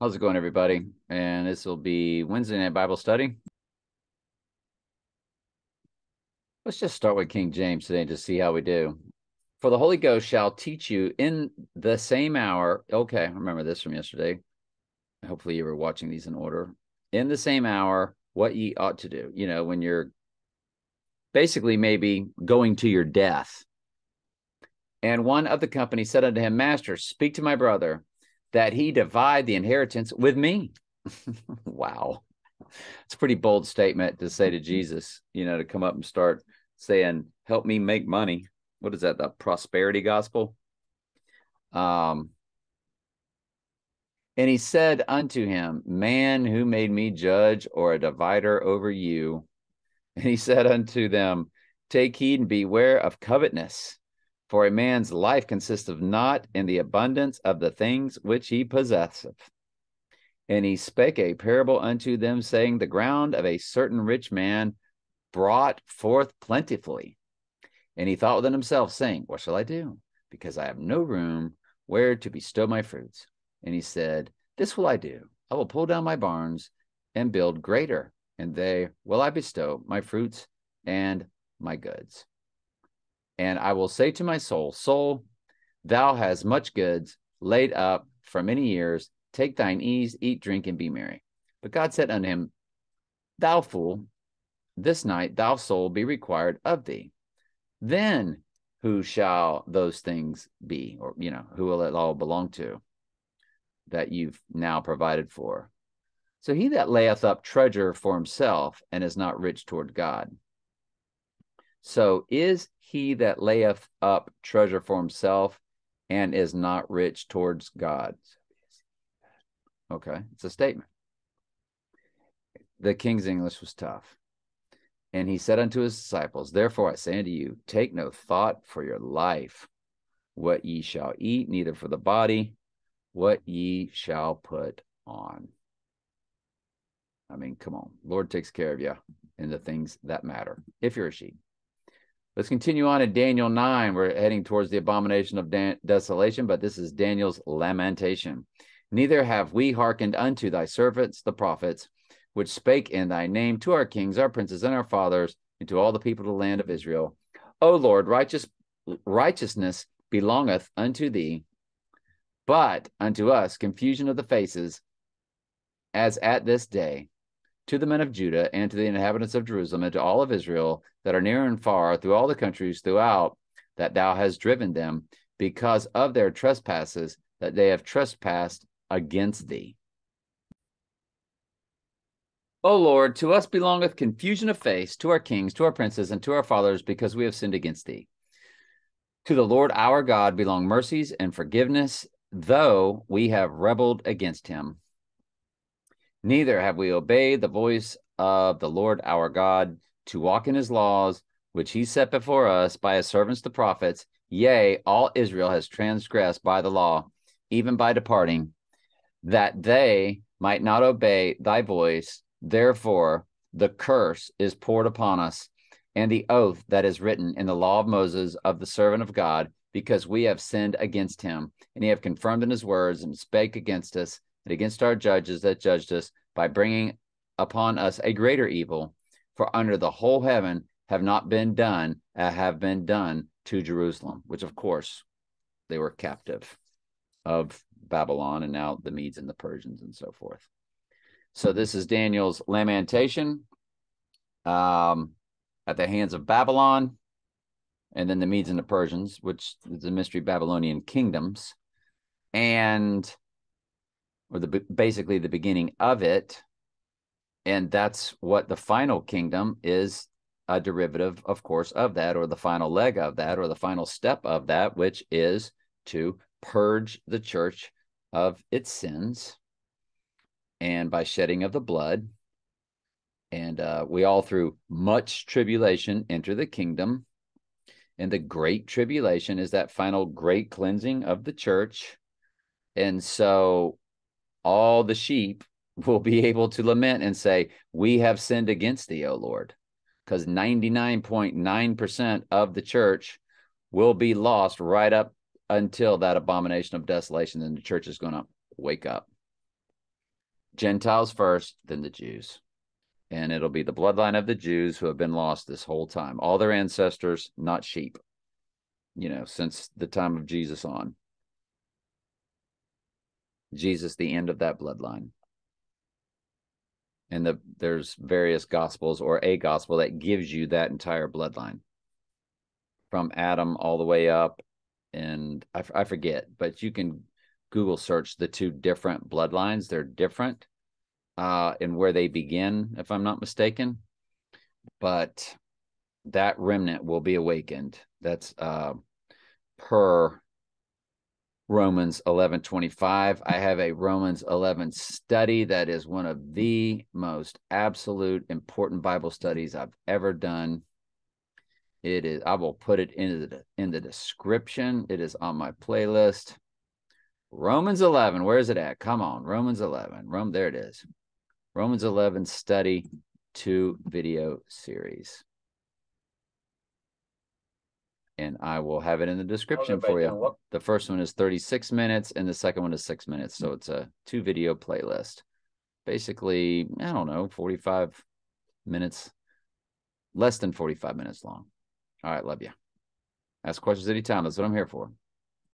How's it going, everybody? And this will be Wednesday night Bible study. Let's just start with King James today to see how we do. For the Holy Ghost shall teach you in the same hour. Okay, I remember this from yesterday. Hopefully, you were watching these in order. In the same hour, what ye ought to do. You know, when you're basically maybe going to your death. And one of the company said unto him, Master, speak to my brother that he divide the inheritance with me. Wow. It's a pretty bold statement to say to Jesus, to come up and start saying, help me make money. What is that? The prosperity gospel? And he said unto him, Man, who made me judge or a divider over you? And he said unto them, Take heed and beware of covetousness, for a man's life consisteth not in the abundance of the things which he possesseth. And he spake a parable unto them, saying, The ground of a certain rich man brought forth plentifully. And he thought within himself, saying, What shall I do? Because I have no room where to bestow my fruits. And he said, This will I do. I will pull down my barns and build greater, and there will I bestow my fruits and my goods. And I will say to my soul, Soul, thou hast much goods laid up for many years. Take thine ease, eat, drink, and be merry. But God said unto him, Thou fool, this night thou soul be required of thee. Then who shall those things be? Or, who will it all belong to that you've now provided for? So he that layeth up treasure for himself and is not rich toward God. So is he that layeth up treasure for himself and is not rich towards God? Okay, it's a statement. The King's English was tough. And he said unto his disciples, Therefore I say unto you, take no thought for your life, what ye shall eat, neither for the body, what ye shall put on. I mean, come on. Lord takes care of you in the things that matter, if you're a sheep. Let's continue on in Daniel 9. We're heading towards the abomination of desolation, but this is Daniel's lamentation. Neither have we hearkened unto thy servants, the prophets, which spake in thy name to our kings, our princes, and our fathers, and to all the people of the land of Israel. O Lord, righteousness belongeth unto thee, but unto us confusion of the faces, as at this day, to the men of Judah and to the inhabitants of Jerusalem and to all of Israel that are near and far through all the countries throughout that thou hast driven them, because of their trespasses that they have trespassed against thee. O Lord, to us belongeth confusion of face, to our kings, to our princes, and to our fathers, because we have sinned against thee. To the Lord our God belong mercies and forgiveness, though we have rebelled against him. Neither have we obeyed the voice of the Lord our God to walk in his laws, which he set before us by his servants the prophets. Yea, all Israel has transgressed by the law, even by departing, that they might not obey thy voice. Therefore, the curse is poured upon us, and the oath that is written in the law of Moses of the servant of God, because we have sinned against him, and he have confirmed in his words and spake against us and against our judges that judged us by bringing upon us a greater evil. For under the whole heaven have been done to Jerusalem, which of course they were captive of Babylon, and now the Medes and the Persians and so forth. So this is Daniel's lamentation at the hands of Babylon, and then the Medes and the Persians, which is the mystery Babylonian kingdoms, basically the beginning of it. And that's what the final kingdom is, a derivative, of course, of that, or the final leg of that, or the final step of that, which is to purge the church of its sins and by shedding of the blood. And we all, through much tribulation, enter the kingdom. And the great tribulation is that final great cleansing of the church. And so all the sheep will be able to lament and say, we have sinned against thee, O Lord, because 99.9% of the church will be lost right up until that abomination of desolation. Then the church is going to wake up. Gentiles first, then the Jews. And it'll be the bloodline of the Jews who have been lost this whole time. All their ancestors, not sheep, since the time of Jesus on. Jesus, the end of that bloodline. And there's various gospels or a gospel that gives you that entire bloodline from Adam all the way up. And I forget, but you can Google search the two different bloodlines. They're different in where they begin, if I'm not mistaken. But that remnant will be awakened. That's per Romans 11:25. I have a Romans 11 study that is one of the most absolute important Bible studies I've ever done. It is. I will put it in the description. It is on my playlist. Romans 11. Where is it at? Come on, Romans 11. There it is. Romans 11 study 2 video series. And I will have it in the description for you. The first one is 36 minutes and the second one is 6 minutes. So it's a 2 video playlist. Basically, I don't know, 45 minutes, less than 45 minutes long. All right, love you. Ask questions anytime. That's what I'm here for.